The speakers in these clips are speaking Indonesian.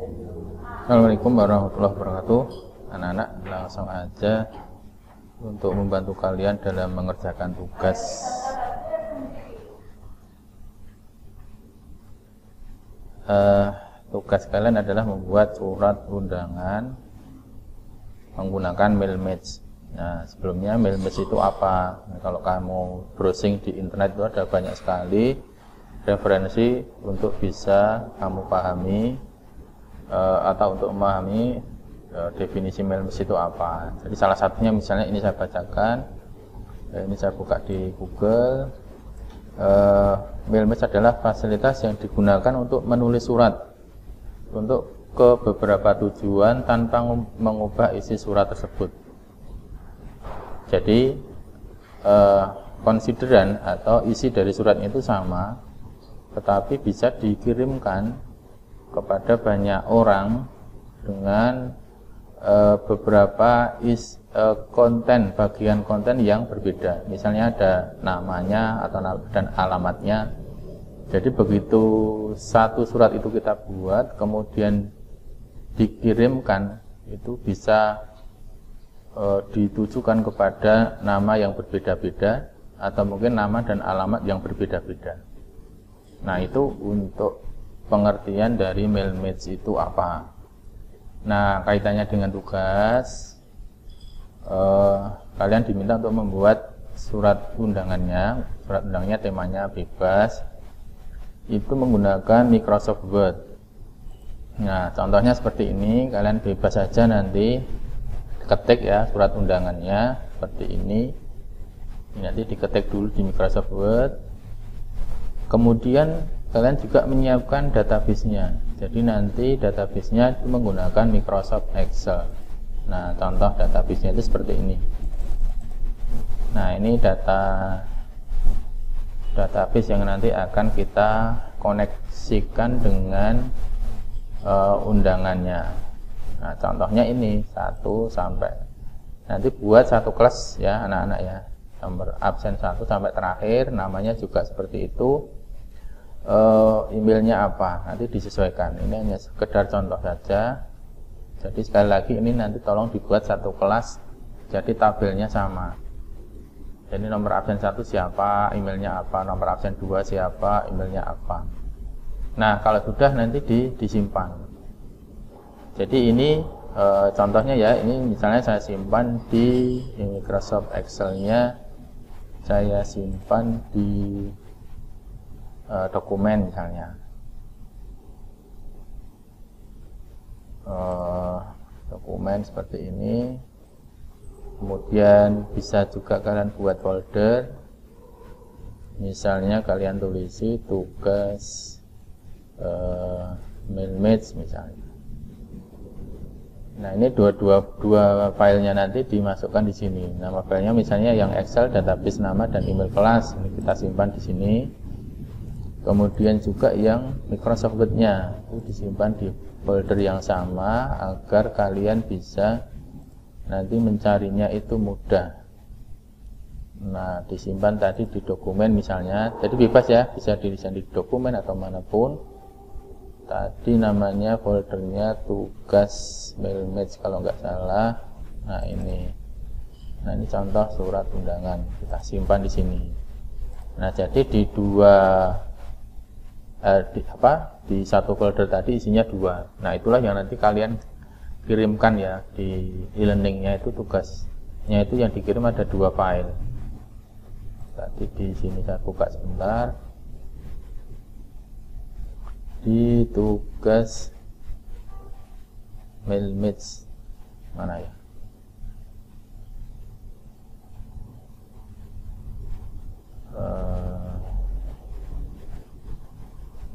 Assalamualaikum warahmatullahi wabarakatuh. Anak-anak, langsung aja untuk membantu kalian dalam mengerjakan tugas. Tugas kalian adalah membuat surat undangan menggunakan mail match. Nah, sebelumnya mail match itu apa? Nah, kalau kamu browsing di internet itu ada banyak sekali referensi untuk bisa kamu pahami atau untuk memahami definisi mail match itu apa. Jadi salah satunya misalnya ini saya bacakan, ini saya buka di Google. Mail match adalah fasilitas yang digunakan untuk menulis surat untuk ke beberapa tujuan tanpa mengubah isi surat tersebut. Jadi konsideran atau isi dari surat itu sama, tetapi bisa dikirimkan kepada banyak orang dengan beberapa konten, bagian konten yang berbeda. Misalnya ada namanya atau dan alamatnya. Jadi begitu satu surat itu kita buat, kemudian dikirimkan, itu bisa ditujukan kepada nama yang berbeda-beda atau mungkin nama dan alamat yang berbeda-beda. Nah, itu untuk pengertian dari mail match itu apa. Nah, kaitannya dengan tugas, kalian diminta untuk membuat surat undangannya. Surat undangannya temanya bebas, itu menggunakan Microsoft Word. Nah, contohnya seperti ini, kalian bebas saja nanti ketik ya surat undangannya seperti ini. Nanti diketik dulu di Microsoft Word. Kemudian kalian juga menyiapkan database-nya. Jadi nanti database-nya itu menggunakan Microsoft Excel. Nah, contoh database-nya itu seperti ini. Nah, ini database yang nanti akan kita koneksikan dengan undangannya. Nah, contohnya ini 1 sampai nanti buat satu kelas ya anak-anak ya. Nomor absen 1 sampai terakhir, namanya juga seperti itu. Emailnya apa nanti disesuaikan. Ini hanya sekedar contoh saja. Jadi sekali lagi ini nanti tolong dibuat satu kelas, jadi tabelnya sama. Jadi nomor absen 1 siapa, emailnya apa, nomor absen 2 siapa, emailnya apa. Nah, kalau sudah nanti disimpan. Jadi ini contohnya ya, ini misalnya saya simpan di Microsoft Excel-nya, saya simpan di dokumen misalnya. Dokumen seperti ini. Kemudian bisa juga kalian buat folder. Misalnya kalian tulisi tugas mail match misalnya. Nah, ini dua filenya nanti dimasukkan di sini. Nama filenya misalnya yang Excel, database nama dan email kelas. Ini kita simpan di sini. Kemudian juga yang Microsoft Word-nya itu disimpan di folder yang sama agar kalian bisa nanti mencarinya itu mudah. Nah, disimpan tadi di dokumen misalnya. Jadi bebas ya, bisa dilihat di dokumen atau manapun. Tadi namanya foldernya tugas mail match kalau nggak salah. Nah, ini. Nah, ini contoh surat undangan. Kita simpan di sini. Nah, jadi di di satu folder tadi isinya 2. Nah, itulah yang nanti kalian kirimkan ya di e-learningnya. Itu tugasnya itu yang dikirim ada 2 file. Tadi di sini saya buka sebentar. Di tugas mail match mana ya?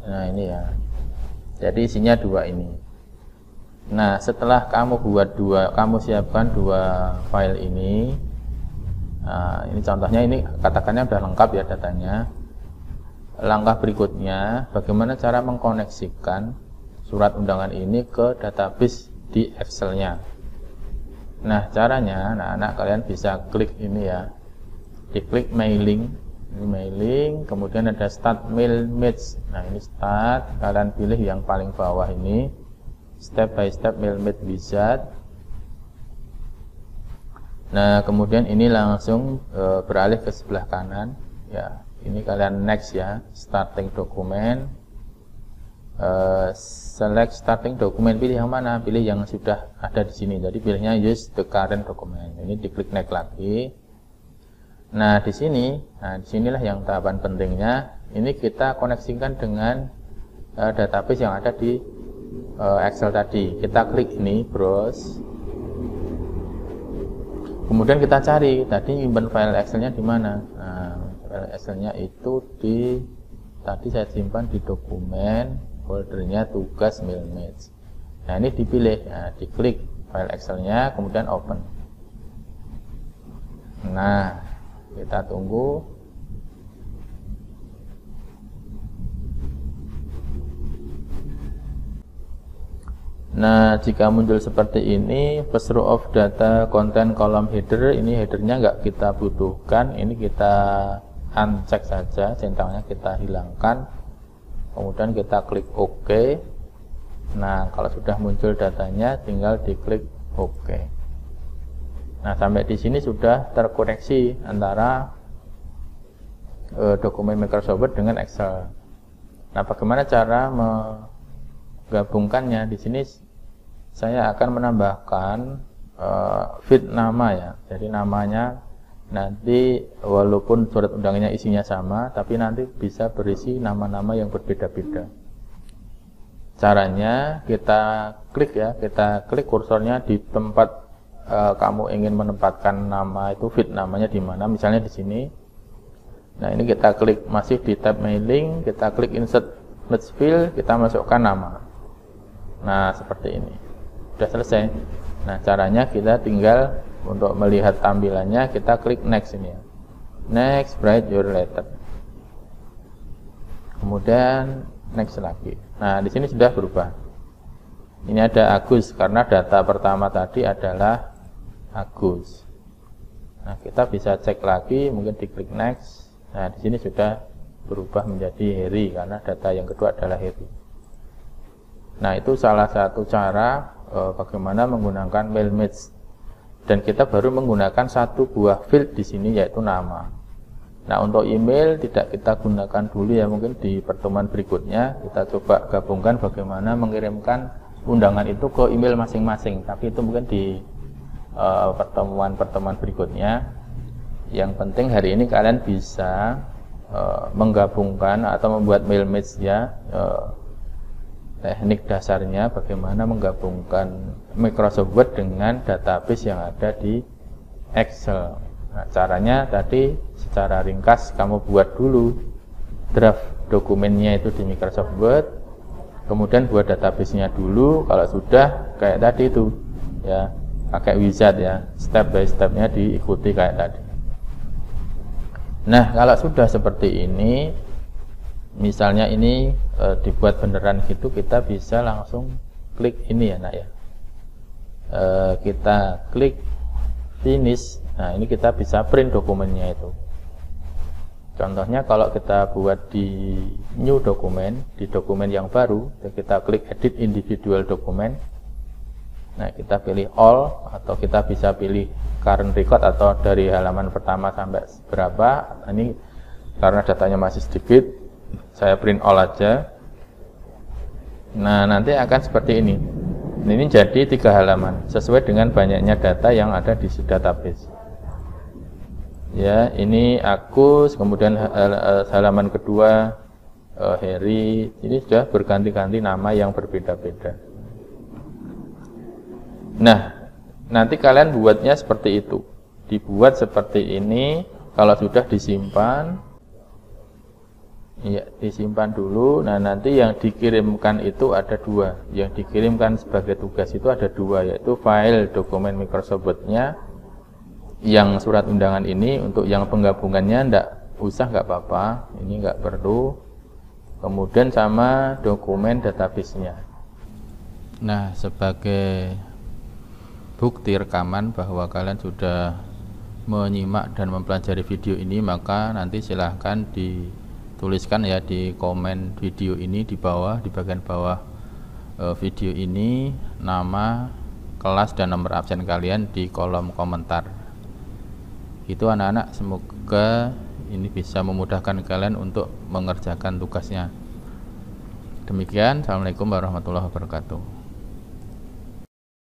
Nah, ini ya. Jadi isinya 2 ini. Nah, setelah kamu siapkan 2 file ini. Nah, ini contohnya, ini katakannya sudah lengkap ya datanya. Langkah berikutnya, bagaimana cara mengkoneksikan surat undangan ini ke database di Excel-nya. Nah, caranya, anak-anak kalian bisa klik ini ya. Diklik mailing. Ini mailing, kemudian ada start mail match. Nah, ini start, kalian pilih yang paling bawah ini. step by step Mailmate Wizard. Nah, kemudian ini langsung beralih ke sebelah kanan ya. Ini kalian next ya, starting document. Select starting document, pilih yang mana? Pilih yang sudah ada di sini. Jadi pilihnya use the current document. Ini diklik next lagi. Nah, di sinilah yang tahapan pentingnya. Ini kita koneksikan dengan database yang ada di Excel tadi. Kita klik ini browse. Kemudian kita cari tadi nyimpen file Excelnya di mana. Nah, file Excelnya itu tadi saya simpan di dokumen, foldernya tugas Mailmate. Nah, ini dipilih, nah, diklik file Excelnya, kemudian open. Nah, kita tunggu. Nah, jika muncul seperti ini, first row of data content column header, ini headernya nggak kita butuhkan, ini kita uncheck saja, centangnya kita hilangkan, kemudian kita klik OK. Nah, kalau sudah muncul datanya, tinggal diklik OK. Nah, sampai di sini sudah terkoneksi antara dokumen Microsoft Word dengan Excel. Nah, bagaimana cara menggabungkannya? Di sini saya akan menambahkan feed nama ya. Jadi namanya nanti walaupun surat undangannya isinya sama, tapi nanti bisa berisi nama-nama yang berbeda-beda. Caranya kita klik ya, kita klik kursornya di tempat kamu ingin menempatkan nama itu, feed namanya di mana, misalnya di sini. Nah, ini kita klik masih di tab mailing, kita klik insert match field, kita masukkan nama. Nah, seperti ini. Sudah selesai. Nah, caranya kita tinggal untuk melihat tampilannya, kita klik next ini ya. Next, write your letter. Kemudian next lagi. Nah, di sini sudah berubah. Ini ada Agus karena data pertama tadi adalah Agus. Nah, kita bisa cek lagi, mungkin diklik next. Nah, di sini sudah berubah menjadi Heri karena data yang kedua adalah Heri. Nah, itu salah satu cara bagaimana menggunakan Mailmate. Dan kita baru menggunakan satu buah field di sini, yaitu nama. Nah, untuk email tidak kita gunakan dulu ya, mungkin di pertemuan berikutnya kita coba gabungkan bagaimana mengirimkan undangan itu ke email masing-masing. Tapi itu mungkin di pertemuan berikutnya. Yang penting hari ini kalian bisa menggabungkan atau membuat Mailmate ya. Teknik dasarnya bagaimana menggabungkan Microsoft Word dengan database yang ada di Excel. Nah, caranya tadi secara ringkas kamu buat dulu draft dokumennya itu di Microsoft Word, kemudian buat database-nya dulu. Kalau sudah kayak tadi itu ya, pakai wizard ya, step by step-nya diikuti kayak tadi. Nah, kalau sudah seperti ini, misalnya ini dibuat beneran gitu, kita bisa langsung klik ini ya nak ya, kita klik finish. Nah, ini kita bisa print dokumennya itu. Contohnya kalau kita buat di new dokumen, di dokumen yang baru, kita klik edit individual dokumen. Nah, kita pilih all, atau kita bisa pilih current record atau dari halaman pertama sampai berapa. Ini karena datanya masih sedikit, saya print all aja. Nah, nanti akan seperti ini. Ini jadi 3 halaman sesuai dengan banyaknya data yang ada di database. Ya, ini Agus, kemudian halaman kedua Heri. Ini sudah berganti-ganti nama yang berbeda-beda. Nah, nanti kalian buatnya seperti itu. Dibuat seperti ini. Kalau sudah disimpan, ya, disimpan dulu. Nah, nanti yang dikirimkan itu ada 2. Yang dikirimkan sebagai tugas itu ada 2, yaitu file dokumen Microsoft Word-nya yang surat undangan ini. Untuk yang penggabungannya nggak apa-apa, ini nggak perlu. Kemudian sama dokumen database-nya. Nah, sebagai bukti rekaman bahwa kalian sudah menyimak dan mempelajari video ini, maka nanti silahkan dituliskan ya di komen video ini di bawah, di bagian bawah video ini, nama, kelas, dan nomor absen kalian di kolom komentar. Itu anak-anak, semoga ini bisa memudahkan kalian untuk mengerjakan tugasnya. Demikian, assalamualaikum warahmatullahi wabarakatuh.